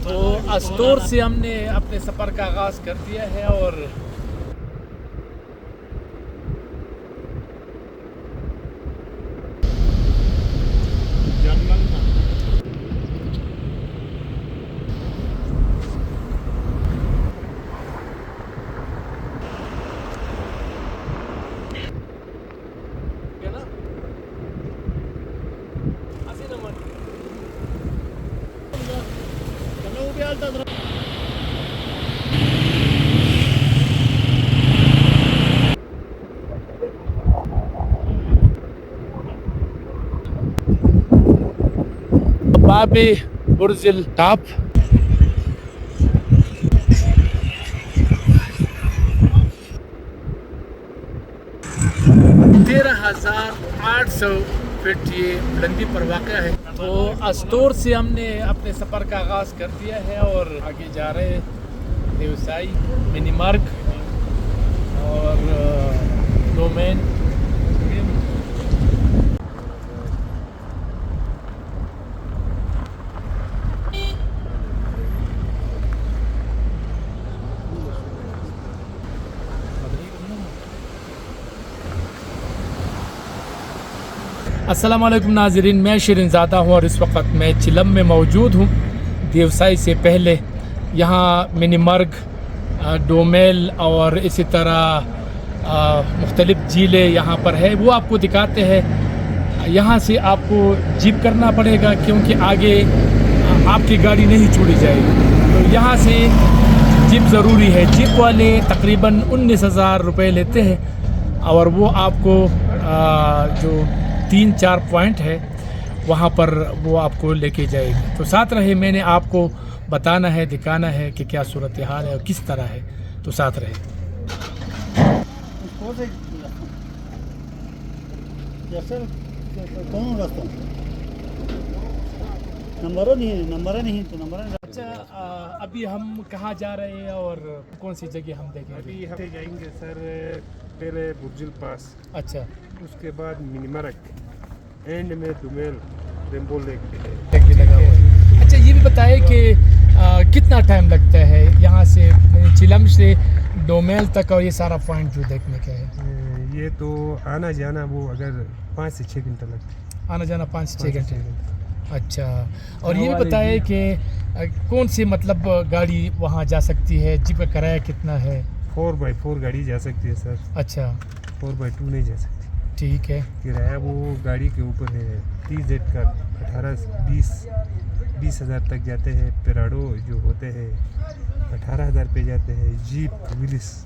تو استور سے ہم نے اپنے سفر کا آغاز کر دیا ہے اور باب برج الٹاپ 13,800 فٹ یہ بلندی پر واقع ہے. تو استور سے ہم نے اپنے سفر کا آغاز کر دیا ہے اور آگے جا رہے ہیں دیوسائی، منی مارگ اور ڈومین. السلام علیکم ناظرین، میں شیرین زادہ ہوں اور اس وقت میں چلم میں موجود ہوں. دیوسائی سے پہلے یہاں منی مرگ، ڈومیل اور اسی طرح مختلف جھیلیں یہاں پر ہے، وہ آپ کو دکھاتے ہیں. یہاں سے آپ کو جیپ کرنا پڑے گا کیونکہ آگے آپ کی گاڑی نہیں چھوڑی جائے گی. تو یہاں سے جیپ ضروری ہے. جیپ والے تقریباً 19,000 روپے لیتے ہیں اور وہ آپ کو جو 3-4 پوائنٹ ہے وہاں پر وہ آپ کو لے کے جائے گی. تو ساتھ رہے، میں نے آپ کو بتانا ہے، دکھانا ہے کہ کیا صورتحال ہے اور کس طرح ہے. تو ساتھ رہے. اچھا، ابھی ہم کہاں جا رہے ہیں اور کون سی جگہ ہم دیکھیں گے؟ ابھی ہم جائیں گے سر پہلے برج الپاس، اچھا، اس کے بعد منی مرگ، اینڈ میں ڈومیل ریمبو لیک بھی لگا ہوا ہے. اچھا، یہ بھی بتائے کہ کتنا ٹائم لگتا ہے یہاں سے چلم سے ڈومیل تک اور یہ سارا پوائنٹ جو دیکھنے کا ہے؟ یہ تو آنا جانا وہ اگر 5 سے 6 گھنٹہ لگتا ہے. آنا جانا 5 سے 6 گھنٹے. اچھا، اور یہ بھی بتائے کہ کون سی مطلب گاڑی وہاں جا سکتی ہے؟ جیپ کا کرایہ کتنا ہے؟ 4x4 گاڑی جا سکتی ہے سر. اچھا، 4x2 نہیں جا سکتی. ٹھیک ہے. کرایہ وہ گاڑی کے اوپر ہے. TZ کا 18-20 ہزار تک جاتے ہیں. پیراڈو جو ہوتے ہیں 18,000 پہ جاتے ہیں. جیپ ویلس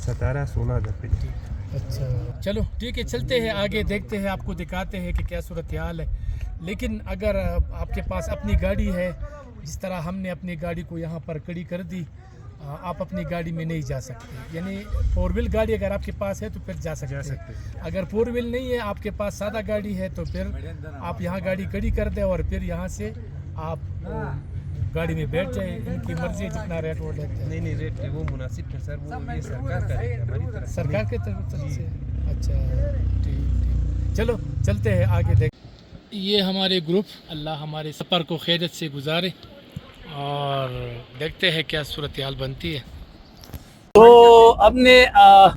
17-16 ہزار پہ جاتے ہیں. اچھا، چلو ٹھیک ہے، چلتے ہیں آگے، دیکھتے ہیں، آپ کو دکھاتے ہیں کہ کیا صورتحال ہے. لیکن اگر آپ کے پاس اپنی گاڑی ہے، جس طرح ہم نے اپنی گاڑی کو یہاں پر کھڑی کر دی، آپ اپنی گاڑی میں نہیں جا سکتے. یعنی 4 ویل گاڑی اگر آپ کے پاس ہے تو پھر جا سکتے ہیں. اگر 4 ویل نہیں ہے، آپ کے پاس سادہ گاڑی ہے، تو پھر آپ یہاں گاڑی کھڑی کر دیں اور پھر یہاں سے آپ گاڑی میں بیٹھ جائیں. ان کی مرضی ہے جتنا ریٹ وہ لیتے ہیں. نہیں ریٹ وہ مناسب ہے سر، وہ یہ سرکار کا ہے ہماری طرف، سرکار کی طرف سے. اچھا، ٹھیک، چلو چلتے ہیں آگے. دیکھ، یہ ہمارے گروپ، اللہ ہمارے سفر کو خیریت سے گزارے اور دیکھتے ہیں کیا صورتحال بنتی ہے. تو اب نے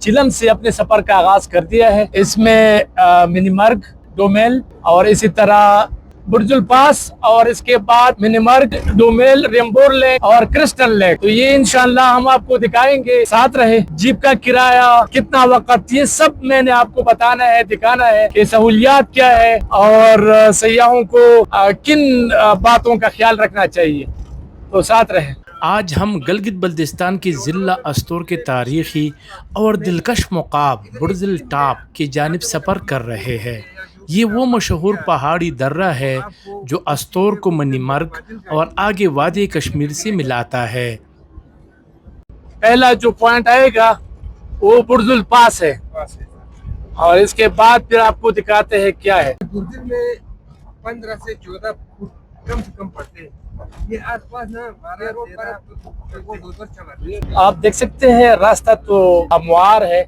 چلم سے اپنے سفر کا آغاز کر دیا ہے. اس میں منی مرگ، ڈومیل اور اسی طرح برج الپاس اور اس کے بعد منی مرگ، ڈومیل، ریمبو لیک اور کرسٹل لیک. تو یہ انشاءاللہ ہم آپ کو دکھائیں گے. ساتھ رہے. جیپ کا کرایہ کتنا، وقت، یہ سب میں نے آپ کو بتانا ہے، دکھانا ہے کہ سہولیات کیا ہے اور سیاحوں کو کن باتوں کا خیال رکھنا چاہیے. تو ساتھ رہے. آج ہم گلگت بلتستان کے ضلع استور کے تاریخی اور دلکش مقام برج الٹاپ کی جانب سفر کر رہے ہیں. یہ وہ مشہور پہاڑی درہ ہے جو استور کو منی مرگ اور آگے وادی کشمیر سے ملاتا ہے. پہلا جو پوائنٹ آئے گا وہ برج الپاس ہے اور اس کے بعد پھر آپ کو دکھاتے ہیں کیا ہے. برج میں 15 سے 14 فٹ کم سے کم پڑتے ہیں. یہ آس پاس نا آپ دیکھ سکتے ہیں راستہ تو ہموار ہے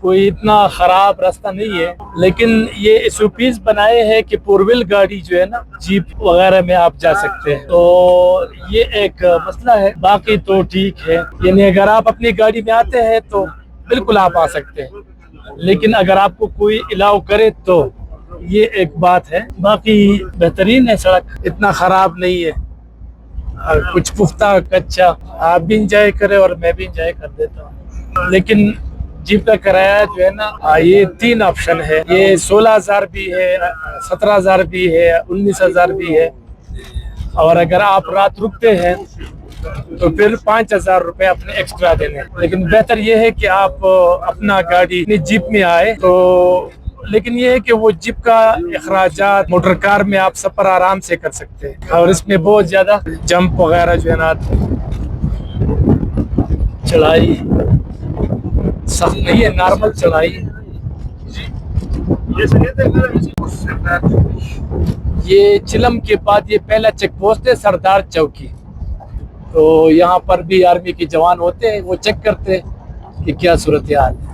کوئی اتنا خراب راستہ نہیں ہے، لیکن یہ ایس او پیز بنائے ہیں کہ فور ویل گاڑی جو ہے نا جیپ وغیرہ میں آپ جا سکتے ہیں، تو یہ ایک مسئلہ ہے، باقی تو ٹھیک ہے، یعنی اگر آپ اپنی گاڑی میں آتے ہیں تو بالکل آپ آ سکتے ہیں، لیکن اگر آپ کو کوئی الاؤ کرے تو یہ ایک بات ہے، باقی بہترین ہے، سڑک اتنا خراب نہیں ہے، کچھ پختہ کچا، آپ بھی انجوائے کریں اور میں بھی انجوائے کر دیتا ہوں، لیکن جیپ کا کرایہ جو ہے نا یہ 3 آپشن ہے، یہ 16,000 بھی ہے، 17,000 بھی ہے، 19,000 بھی ہے، اور اگر آپ رات رکتے ہیں تو پھر 5,000 روپے اپنے ایکسٹرا دینے، لیکن بہتر یہ ہے کہ آپ اپنا گاڑی اپنی جیپ میں آئے تو، لیکن یہ ہے کہ وہ جیپ کا اخراجات موٹر کار میں آپ سفر آرام سے کر سکتے ہیں، اور اس میں بہت زیادہ جمپ وغیرہ جو ہے نا چڑھائی سخت نہیں ہے، نارمل چڑھائی۔ یہ چلم کے بعد یہ پہلا چیک پوسٹ ہے سردار چوکی، تو یہاں پر بھی آرمی کے جوان ہوتے ہیں، وہ چیک کرتے ہیں کہ کیا صورتحال ہے۔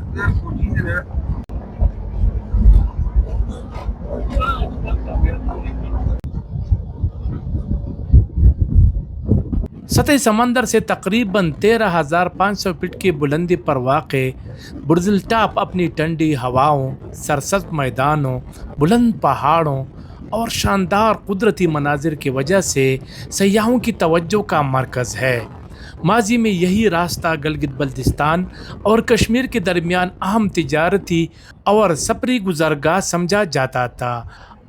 سطح سمندر سے تقریباً 13,500 فٹ کی بلندی پر واقع برج الٹاپ اپنی ٹھنڈی ہواؤں، سرسبز میدانوں، بلند پہاڑوں اور شاندار قدرتی مناظر کی وجہ سے سیاحوں کی توجہ کا مرکز ہے۔ ماضی میں یہی راستہ گلگت بلتستان اور کشمیر کے درمیان اہم تجارتی اور سفری گزرگاہ سمجھا جاتا تھا۔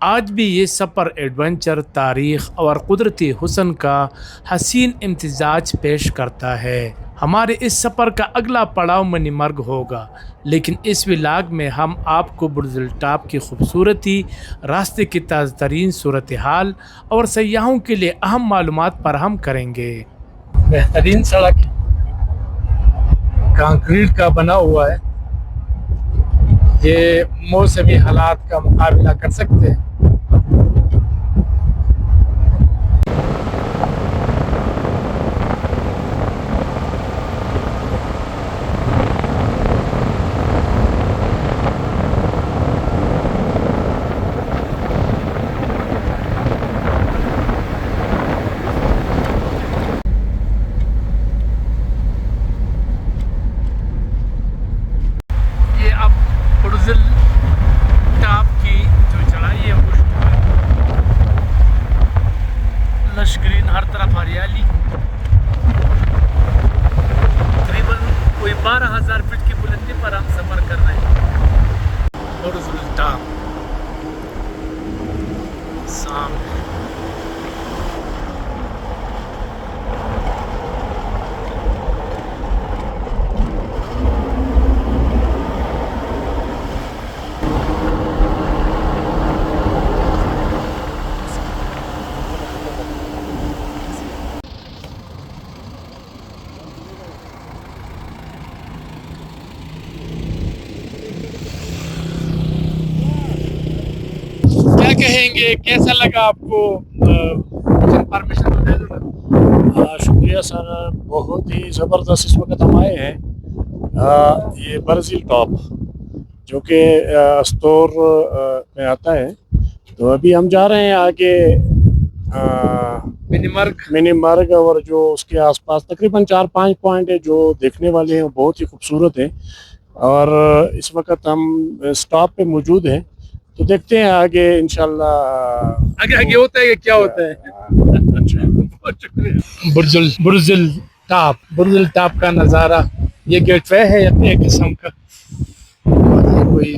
آج بھی یہ سفر ایڈونچر، تاریخ اور قدرتی حسن کا حسین امتزاج پیش کرتا ہے۔ ہمارے اس سفر کا اگلا پڑاؤ منی مرگ ہوگا، لیکن اس ولاگ میں ہم آپ کو برج الٹاپ کی خوبصورتی، راستے کی تازہ ترین صورتحال اور سیاحوں کے لیے اہم معلومات فراہم کریں گے۔ بہترین سڑک کانکریٹ کا بنا ہوا ہے، یہ موسمی حالات کا مقابلہ کر سکتے ہیں۔ ٹاپ کی جو چڑھائی ہے وہ لش گرین، ہر طرف ہریالی، تقریباً کوئی 12,000 فٹ کی بلندی پر ہم سفر کر رہے ہیں۔ برج الٹاپ سامنے، کیا کہیں گے، کیسا لگا آپ کو؟ انفارمیشن تو دے دو نا۔ شکریہ سر، بہت ہی زبردست اس وقت ہم آئے ہیں یہ برج الٹاپ جو کہ استور میں آتا ہے، تو ابھی ہم جا رہے ہیں آگے منی مرگ اور جو اس کے آس پاس تقریباً 4-5 پوائنٹ ہے جو دیکھنے والے ہیں، بہت ہی خوبصورت ہیں، اور اس وقت ہم سٹاپ پہ موجود ہیں، تو دیکھتے ہیں آگے انشاءاللہ آگے ہوتا ہے کہ کیا ہوتا ہے۔ بہت شکریہ۔ برج الٹاپ کا نظارہ، یہ گیٹ وے ہے ایک قسم کا، کوئی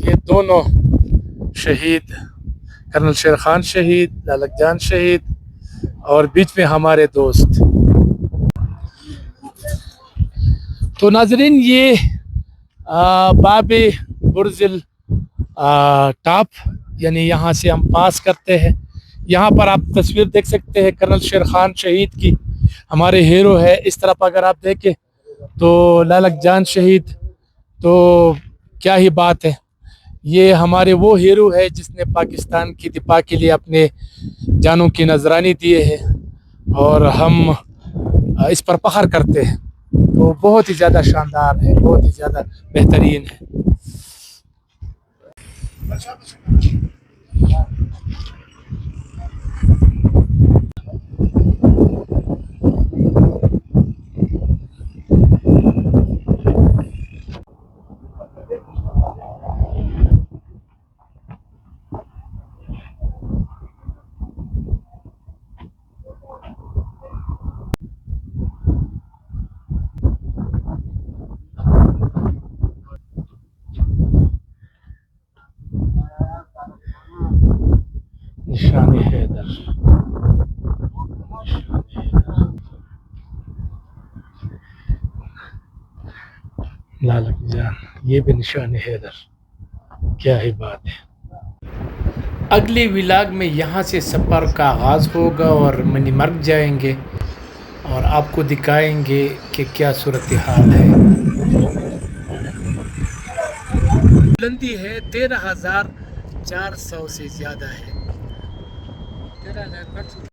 یہ دونوں شہید، کرنل شیر خان شہید، لالک جان شہید، اور بیچ میں ہمارے دوست۔ تو ناظرین، یہ باب برج الٹاپ، یعنی یہاں سے ہم پاس کرتے ہیں، یہاں پر آپ تصویر دیکھ سکتے ہیں کرنل شیر خان شہید کی، ہمارے ہیرو ہے۔ اس طرف اگر آپ دیکھیں تو لالک جان شہید، تو کیا ہی بات ہے، یہ ہمارے وہ ہیرو ہے جس نے پاکستان کی دفاع کے لیے اپنے جانوں کی نذرانی دیے ہیں، اور ہم اس پر فخر کرتے ہیں. تو بہت ہی زیادہ شاندار ہے, بہت ہی زیادہ بہترین ہے. نشان حیدر, لالک جان, یہ بھی نشان حیدر. کیا ہی بات ہے. اگلی ولاگ میں یہاں سے سفر کا آغاز ہوگا اور منی مرگ جائیں گے اور آپ کو دکھائیں گے کہ کیا صورتحال ہے. بلندی ہے 13,400 سے زیادہ ہے.